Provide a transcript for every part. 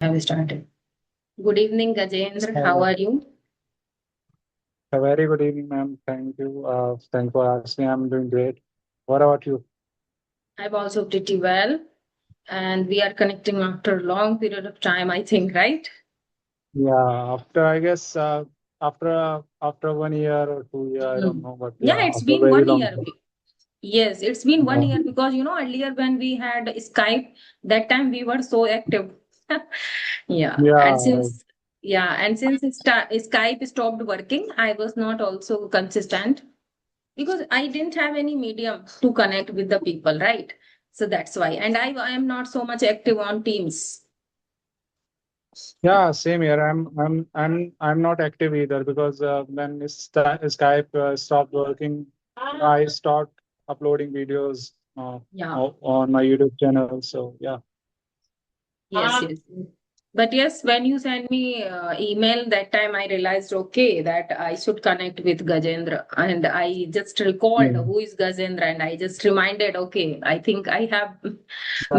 Have started. Good evening, Gajendra. How Hello. are you? A very good evening, ma'am. Thank you. Thanks for asking. I'm doing great. What about you? I'm also pretty well, and we are connecting after a long period of time, I think, right? Yeah, after I guess after 1 year or 2 year, I don't Mhm. know, but Yeah, yeah, it's after a been very one long year. time. Yes, it's been one Yeah, year because earlier when we had Skype, that time we were so active. Yeah, yeah, and since Skype stopped working, I was not also consistent because I didn't have any medium to connect with the people, right? So that's why. And I am not so much active on Teams. yeah. Same here. I'm not active either because when Skype stopped working, I stopped uploading videos Yeah. on my YouTube channel. So yeah. Yes, yes. But yes, when you send me email that time, I realized okay that I should connect with Gajendra, and I just recalled Mm. who is Gajendra, and I just reminded okay, I think I have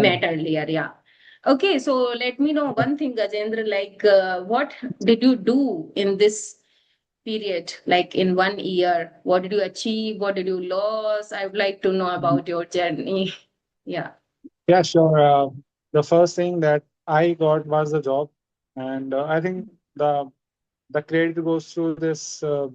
met earlier. Yeah. Okay, so let me know one thing, Gajendra. Like, what did you do in this period? Like in 1 year, what did you achieve? What did you lose? I would like to know about your journey. Yeah. Yeah, sure. The first thing that I got was the job, and I think the credit goes through this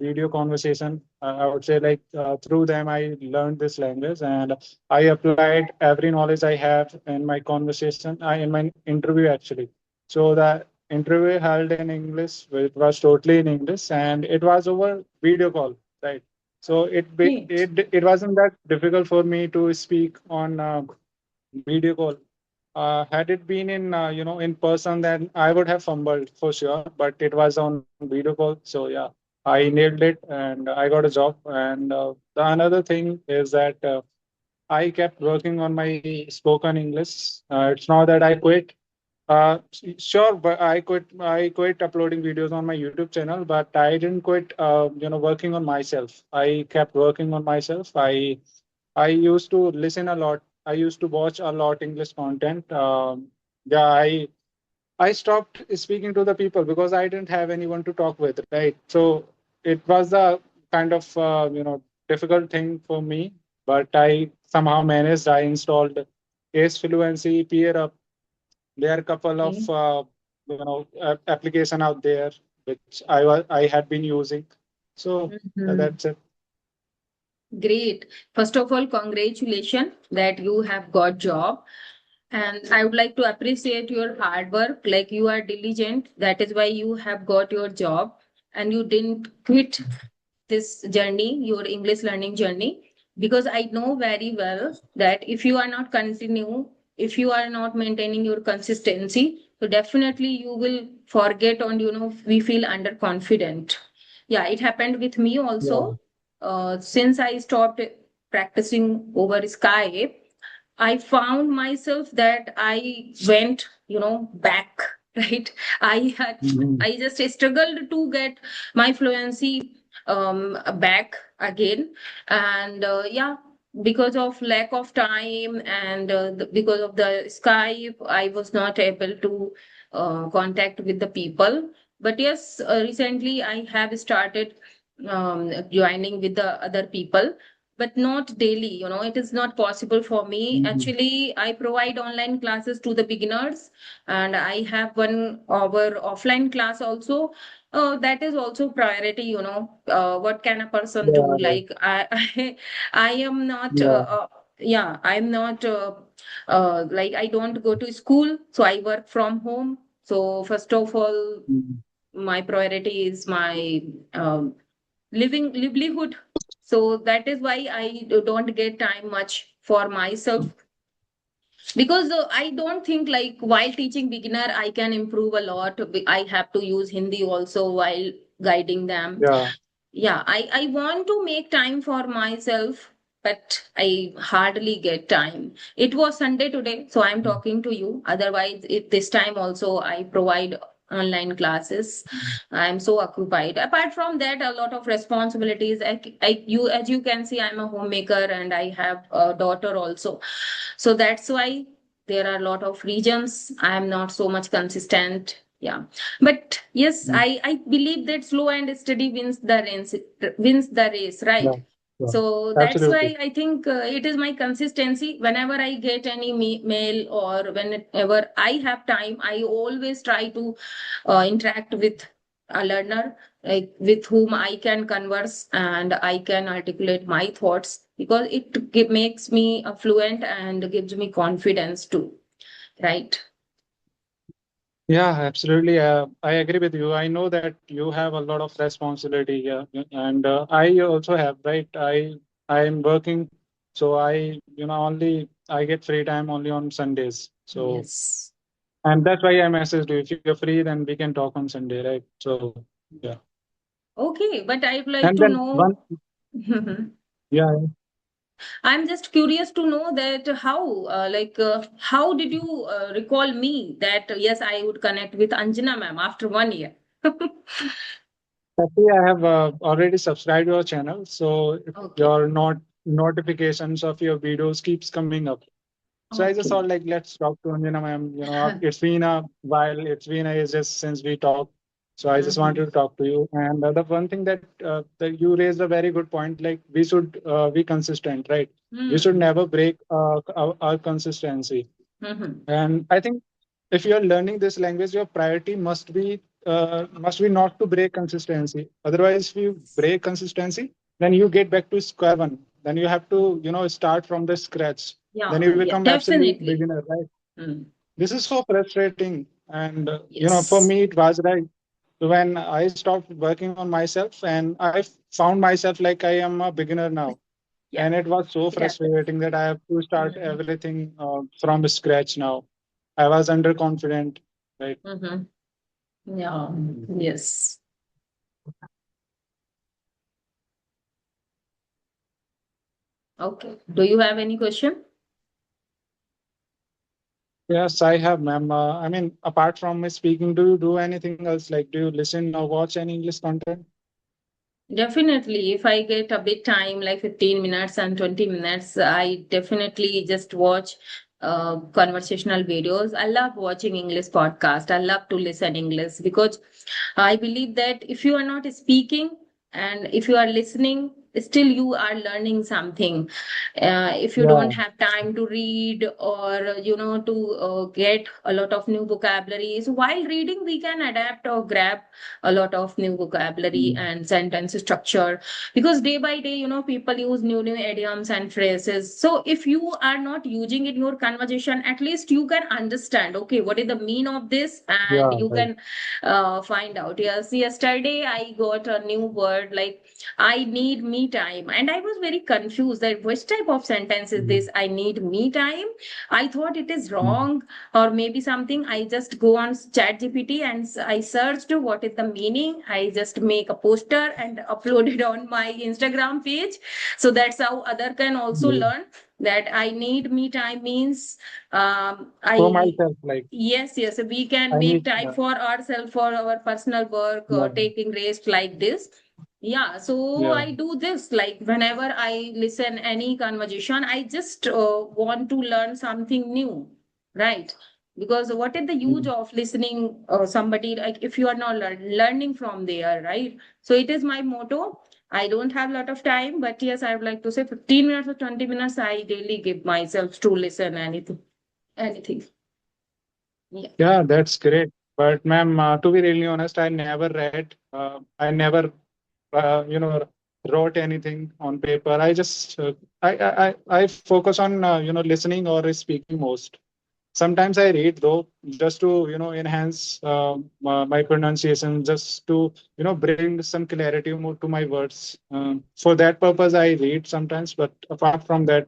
video conversation. I would say like through them I learned this language, and I applied every knowledge I have in my conversation, in my interview actually. So the interview held in English, it was totally in English, and it was over video call, right? So Great. it wasn't that difficult for me to speak on video call. Had it been in in person, then I would have fumbled for sure. But it was on video call, so yeah, I nailed it and I got a job. And the another thing is that I kept working on my spoken English. It's not that I quit. Sure, but I quit uploading videos on my YouTube channel, but I didn't quit. Working on myself. I kept working on myself. I used to listen a lot. I used to watch a lot English content. Yeah, I stopped speaking to the people because I didn't have anyone to talk with, right? So it was a kind of difficult thing for me, but I somehow managed. I installed Ace Fluency, Peer Up. There are a couple of Okay. application out there which I had been using. So Mhm. that's it. Great. First of all, congratulations that you have got job. And I would like to appreciate your hard work. Like you are diligent. That is why you have got your job and you didn't quit this journey, your English learning journey. Because I know very well that if you are not if you are not maintaining your consistency, so definitely you will forget and we feel underconfident. Yeah, it happened with me Yeah. also. Since I stopped practicing over Skype, I found myself that I went, back, right? I had, Mhm. I just struggled to get my fluency back again. And yeah, because of lack of time and because of the Skype, I was not able to contact with the people. But yes, recently I have started joining with the other people, but not daily. It is not possible for me. Mhm. Actually, I provide online classes to the beginners, and I have 1 hour offline class also. That is also priority. What can a person do? Yeah. Like I am not. Yeah. Yeah, I'm not. Like I don't go to school, so I work from home. So first of all, Mhm. my priority is my living livelihood. So that is why I don't get time much for myself, because I don't think like while teaching beginner I can improve a lot. I have to use Hindi also while guiding them. Yeah. Yeah, I want to make time for myself, but I hardly get time. It was Sunday today, so I'm talking to you. Otherwise, this time also I provide online classes. I'm so occupied. Apart from that, a lot of responsibilities. As you can see, I'm a homemaker and I have a daughter also. So that's why. there are a lot of regions I am not so much consistent. Yeah, but yes, Mm. I believe that slow and steady wins the race, Yeah, right? yeah, So that's absolutely. why I think it is my consistency. Whenever I get any mail or whenever I have time, I always try to interact with a learner, like with whom I can converse and I can articulate my thoughts, because makes me fluent and gives me confidence too, right? Yeah, absolutely. I agree with you. I know that you have a lot of responsibility here, and I also have, right? I am working, so I get free time only on Sundays. So, Yes. and that's why I messaged you. If you're free, then we can talk on Sunday, right? So, yeah. Okay, but I would like And to then one, know. yeah, I'm just curious to know that how did you recall me that yes, I would connect with Anjana ma'am after 1 year? actually, I have already subscribed your channel, so Okay, your notifications of your videos keeps coming up. So I just okay. thought like let's talk to Anjana ma'am. It's been a while. It's been ages since we talked. So I just wanted Mhm. to talk to you. And the one thing that you raised a very good point. Like we should be consistent, right? We should Hmm. never break our consistency. Mhm. And I think if you are learning this language, your priority must be not to break consistency. Otherwise, if you break consistency, then you get back to square one. Then you have to start from the scratch. Then you Yeah, yeah, become absolute definitely. beginner, right? Mm. This is so frustrating, and for Yes. me it was right. So when I stopped working on myself, and I found myself like I am a beginner now, Yeah, and it was so it happens. frustrating that I have to start Mm-hmm. everything from scratch now. I was underconfident, right? Mm-hmm. Yeah, yes. Okay. Do you have any question? Yes, I have, ma'am. I mean, apart from my speaking, do you do anything else? Like, do you listen or watch any English content? Definitely, if I get a bit time, like 15 minutes and 20 minutes, I definitely just watch conversational videos. I love watching English podcast. I love to listen English because I believe that if you are not speaking and if you are listening, still you are learning something. If you don't Yeah. have time to read or to get a lot of new vocabularies while reading, we can adapt or grab a lot of new vocabulary Mm. and sentence structure, because day by day people use new idioms and phrases. So if you are not using in your conversation, at least you can understand, okay, what is the mean of this, and Yeah, you right. can find out. Yes, yesterday I got a new word like I need me time, and I was very confused that which type of sentence is Mhm. this, I need me time. I thought it is Mm. wrong or maybe something. I just go on chat gpt and I searched what is the meaning. I just make a poster and upload it on my Instagram page, so that's how other can also Yeah. learn that I need me time means For I myself, like, yes, yes, we can I make need, time for ourselves, for our personal work, yeah, taking rest like this. Yeah, so yeah. I do this like whenever I listen any conversation, I just want to learn something new, right? Because what is the use Mm. of listening somebody like if you are not learning from there, right? So it is my motto. I don't have a lot of time, but yes, I would like to say 15 minutes or 20 minutes I daily give myself to listen anything, anything. Yeah. Yeah, that's great. But ma'am, to be really honest, I never read. I never, wrote anything on paper. I just, I focus on, listening or speaking most. Sometimes I read though, just to enhance my pronunciation, just to bring some clarity more to my words. For that purpose, I read sometimes. But apart from that,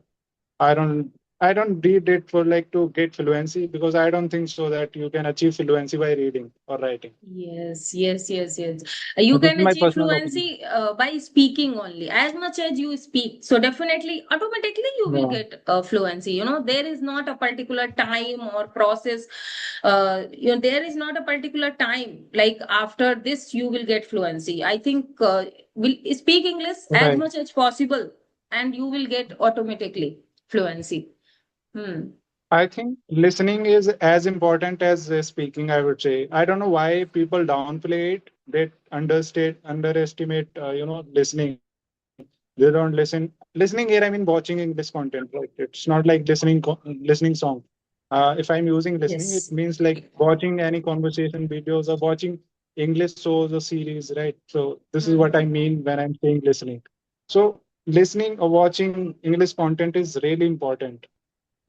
I don't I don't read it for like to get fluency, because I don't think so that you can achieve fluency by reading or writing. Yes, yes, yes, yes. You This is can my achieve personal opinion. fluency by speaking only. As much as you speak, so definitely, automatically, you will Yeah. get fluency. There is not a particular time or process. There is not a particular time. Like after this, you will get fluency. I think will speak English as Right. much as possible, and you will get automatically fluency. Hmm. I think listening is as important as speaking, I would say. I don't know why people downplay it. They underestimate, listening. They don't listen. Listening here, I mean watching English content, right? It's not like listening song. If I'm using listening, it Yes. means like watching any conversation videos or watching English shows or series, right? So this is what I Mhm. mean when I'm saying listening. So listening or watching English content is really important.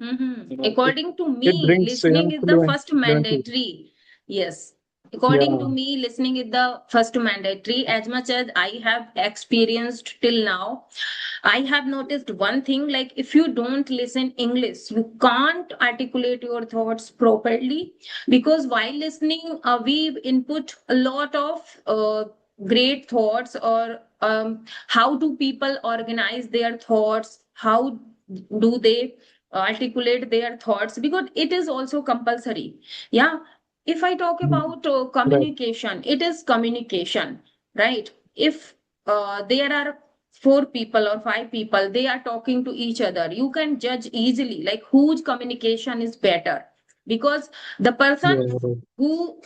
Mm-hmm. It According to it me, brings listening is the first fluency. mandatory. Yes. According to Yeah. me, listening is the first mandatory. As much as I have experienced till now, I have noticed one thing, like if you don't listen English, you can't articulate your thoughts properly, because while listening, we input a lot of great thoughts, or how do people organize their thoughts, how do they articulate their thoughts, because it is also compulsory. Yeah. If I talk Mhm. about Right. communication, it is communication, right? If there are four people or five people, they are talking to each other, you can judge easily like whose communication is better, because the person Yeah. Right. who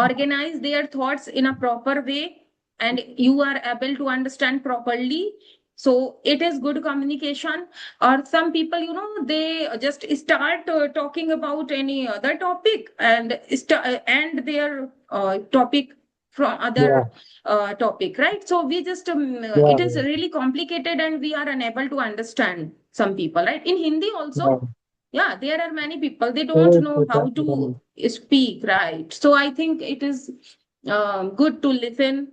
organize their thoughts in a proper way and you are able to understand properly, so it is good communication. Or some people, they just start talking about any other topic and end their topic from Yeah. other topic, right? So we just Yeah. it is really complicated and we are unable to understand some people, right? In Hindi Yeah. also, yeah, there are many people, they don't Always know how prefer to running. speak, right? So I think it is good to listen,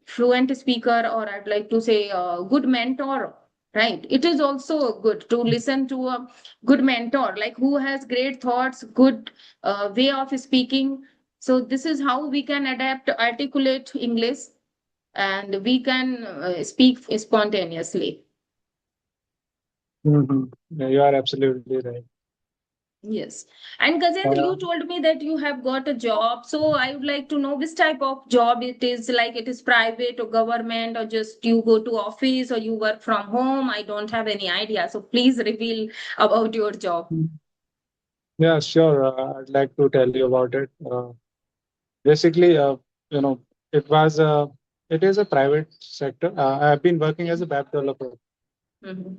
fluent speaker, or I'd like to say good mentor, right? It is also good to listen to a good mentor, like who has great thoughts, good way of speaking. So this is how we can adapt, articulate English, and we can speak spontaneously. Yeah, you are absolutely right. Yes. And Gajendra, Uh, you told me that you have got a job. So I would like to know which type of job it is, like it is private or government, or just you go to office or you work from home. I don't have any idea. So please reveal about your job. yeah, sure. I'd like to tell you about it. Basically, you know, it was it is a private sector. I've been working as a web developer. Mhm.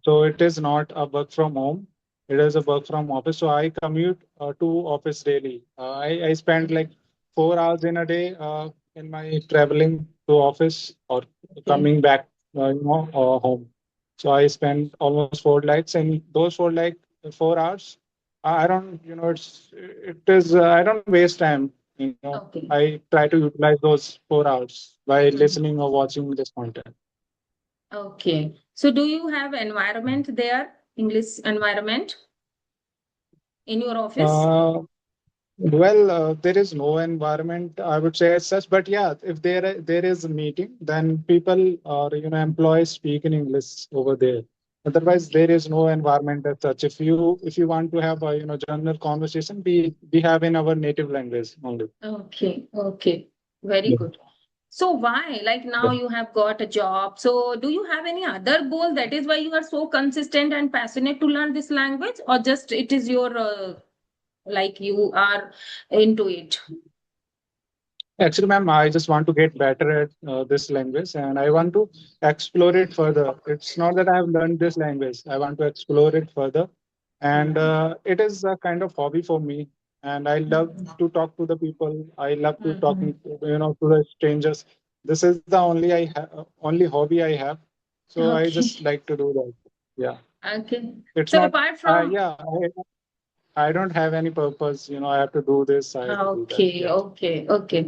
So it is not a work from home. It is a work from office. So I commute to office daily. I spend like 4 hours in a day in my traveling to office or Okay. coming back, home. So I spend almost 4 nights, and those 4 hours, I don't, it is, I don't waste time. Okay. I try to utilize those 4 hours by Mhm. listening or watching this content. Okay. So do you have environment there, English environment in your office? Uh, Well, there is no environment, I would say as such, but yeah, if there is a meeting, then people or employees speak in English over there. Otherwise, there is no environment as such. If you want to have a general conversation, we have in our native language only. Okay. Okay. Very Yeah. good. So why? Like now Yeah. you have got a job. So do you have any other goal? That is why you are so consistent and passionate to learn this language, or just it is your like you are into it? Actually, ma'am, I just want to get better at this language and I want to explore it further. It's not that I have learned this language. I want to explore it further. And Mhm. it is a kind of hobby for me. And I love to talk to the people. I love to talking Mhm. to the strangers. This is the only hobby I have. So I just Okay. like to do that. Yeah. Okay. It's So not, apart from yeah, I don't have any purpose. I have to do this. I have to do that. okay, Yeah. okay, okay.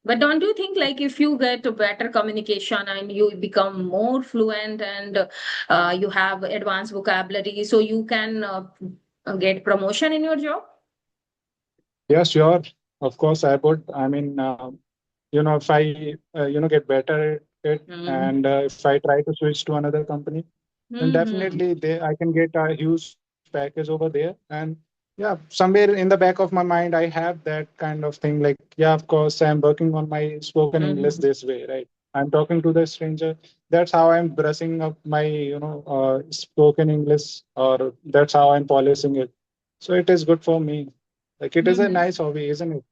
But don't you think like if you get a better communication and you become more fluent and you have advanced vocabulary, so you can get promotion in your job? Yeah, sure. Of course, I would. I mean, if I, get better at it, Mm-hmm. and if I try to switch to another company, then Mm-hmm. definitely I can get a huge package over there. And yeah, somewhere in the back of my mind, I have that kind of thing. Like, yeah, of course, I'm working on my spoken English Mm-hmm. this way, right? I'm talking to the stranger. that's how I'm brushing up my, spoken English, or that's how I'm polishing it. So it is good for me. Like it is a Mhm. nice hobby, isn't it?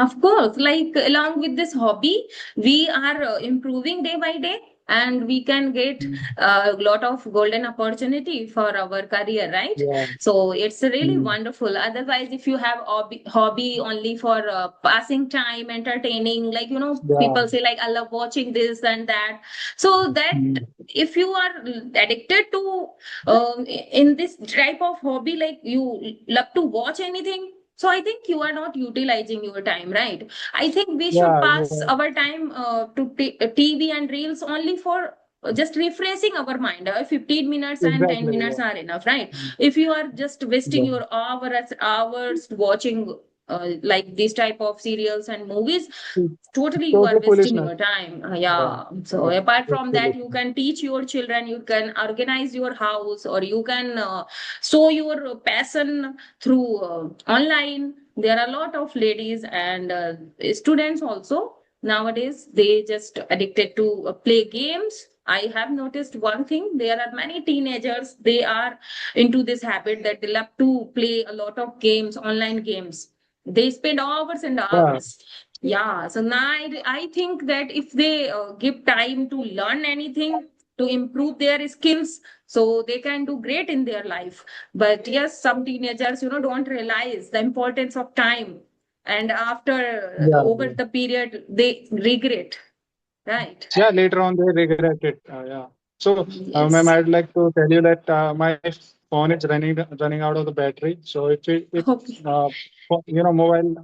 Of course, like along with this hobby, we are improving day by day, and we can get Mm. a lot of golden opportunity for our career, right? Yeah. So it's really Mm. wonderful. Otherwise, if you have hobby only for passing time, entertaining, like Yeah. people say, like I love watching this and that. So that Mm. if you are addicted to in this type of hobby, like you love to watch anything, so I think you are not utilizing your time, right? I think we should Yeah. pass Yeah. our time to TV and reels only for just refreshing our mind. 15 minutes and 10 Exactly. minutes Yeah. are enough, right? Mm. If you are just wasting Yeah. your hours watching like this type of serials and movies, It's totally you are totally wasting foolishness. your time. Yeah. Yeah, so Yeah. apart It's from that, you foolishness. can teach your children, you can organize your house, or you can show your passion through online. There are a lot of ladies and students also nowadays, they just addicted to play games. I have noticed one thing, there are many teenagers, they are into this habit that they love to play a lot of games, online games. They spend hours and Yeah. hours. Yeah, so now I think that if they give time to learn anything, to improve their skills, so they can do great in their life. But yes, some teenagers, don't realize the importance of time. And after Yeah. over the period, they regret, right? Yeah, later on they regret it. Yeah. So, ma'am, Yes. I'd like to tell you that my phone is running out of the battery. So if Okay. uh, mobile,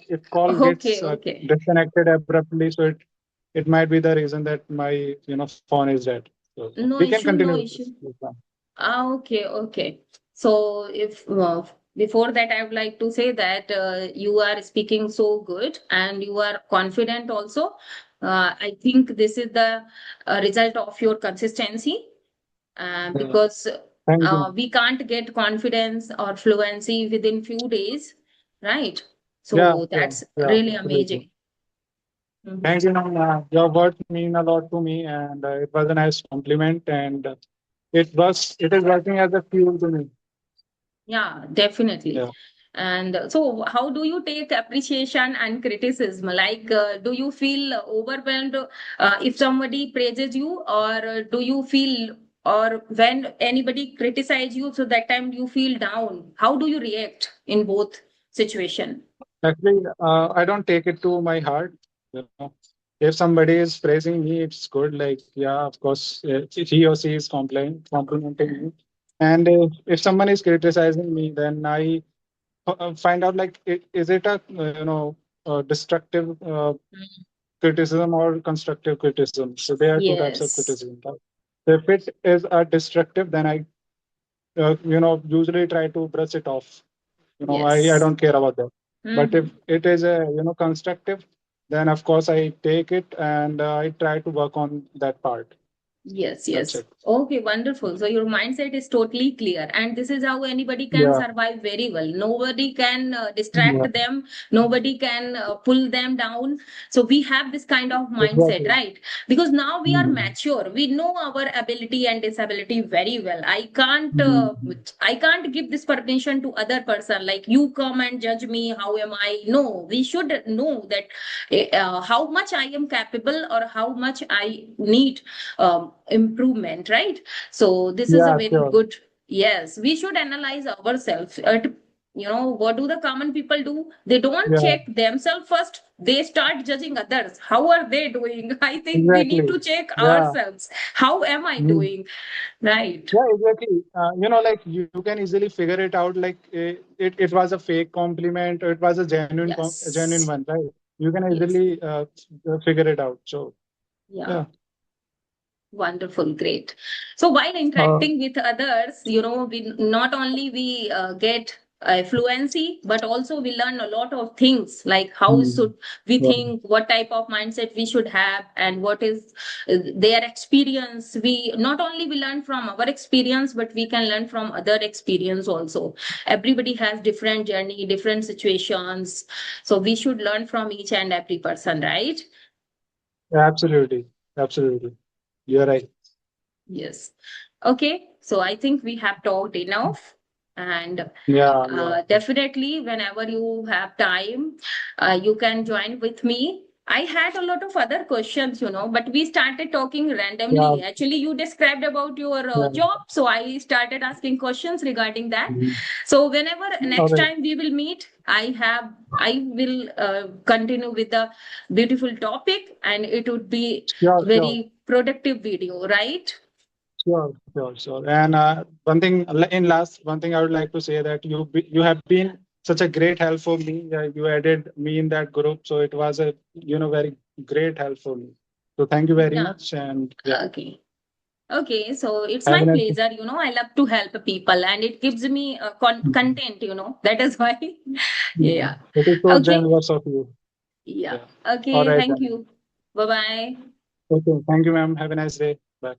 if call Okay. gets Okay. disconnected abruptly, so it might be the reason that my phone is dead. So we No can issue. continue No with this. issue. Okay, okay. So, if before that, I would like to say that you are speaking so good and you are confident also. I think this is the result of your consistency, Yeah. because Thank you. we can't get confidence or fluency within few days, right? Yeah, So yeah, that's yeah, really absolutely. amazing. Mhm. Thank you, ma'am. Your words mean a lot to me, and it was a nice compliment, and it is working as a fuel to me. Yeah, definitely. Yeah. And so, how do you take appreciation and criticism? Like, do you feel overwhelmed if somebody praises you, or do you feel, or when anybody criticize you, so that time you feel down? How do you react in both situation? Actually, I don't take it to my heart. You know, if somebody is praising me, it's good. Like, yeah, of course, if he or she is complimenting me. And if someone is criticizing me, then I find out like, is it a destructive Mm. criticism or constructive criticism? So there are two types of Yes, criticism. Right? So if it is a destructive, then I usually try to brush it off. I yes. don't care about that. But if Mhm. it is a constructive, then of course I take it and I try to work on that part. Yes, That's yes. it. Okay, wonderful. So your mindset is totally clear, and this is how anybody can Yeah. survive very well. Nobody can Yeah. distract them, nobody can pull them down. So we have this kind of mindset, Exactly. right? Because now we are Mhm. mature. We know our ability and disability very well. Mhm. I can't give this permission to other person. Like you come and judge me. How am I? No, we should know that how much I am capable or how much I need improvement, right? So this is a Yeah, very sure. good. Yes, we should analyze ourselves. What do the common people do? They don't Yeah, check themselves first, they start judging others. How are they doing? I think we need exactly. to check Yeah. ourselves. How am I Mhm. doing? Right. Yeah, exactly. Like you can easily figure it out. Like it was a fake compliment or it was a genuine Yes. one, right? You can Yes. easily figure it out. So Yeah. yeah. Wonderful, great. So while Uh, interacting with others, we not only we get fluency, but also we learn a lot of things, like how mm, should we yeah, think, what type of mindset we should have, and what is their experience. We not only we learn from our experience, but we can learn from other experience also. Everybody has different journey, different situations, so we should learn from each and every person, right? absolutely, absolutely. You're right. Yes. Okay. So I think we have talked enough. And Yeah. definitely, whenever you have time, you can join with me. I had a lot of other questions, but we started talking Yeah. randomly. Actually, you described about your Yeah. job, so I started asking questions regarding that. Mhm. So whenever All next right. time we will meet, I will continue with the beautiful topic, and it would be Sure. very productive video, right? Sure. And one thing I would like to say that you have been such a great help for me. You added me in that group, so it was a very great help for me. So thank you very Yeah. much, and yeah, Okay. Okay, so it's have my a nice day. pleasure. I love to help people and it gives me Mhm. content, that is why. Yeah. It is so Okay. generous of you. Yeah. Yeah. All Okay. right Thank then. you. Bye bye. Okay. Thank you, ma'am. Have a nice day. Bye.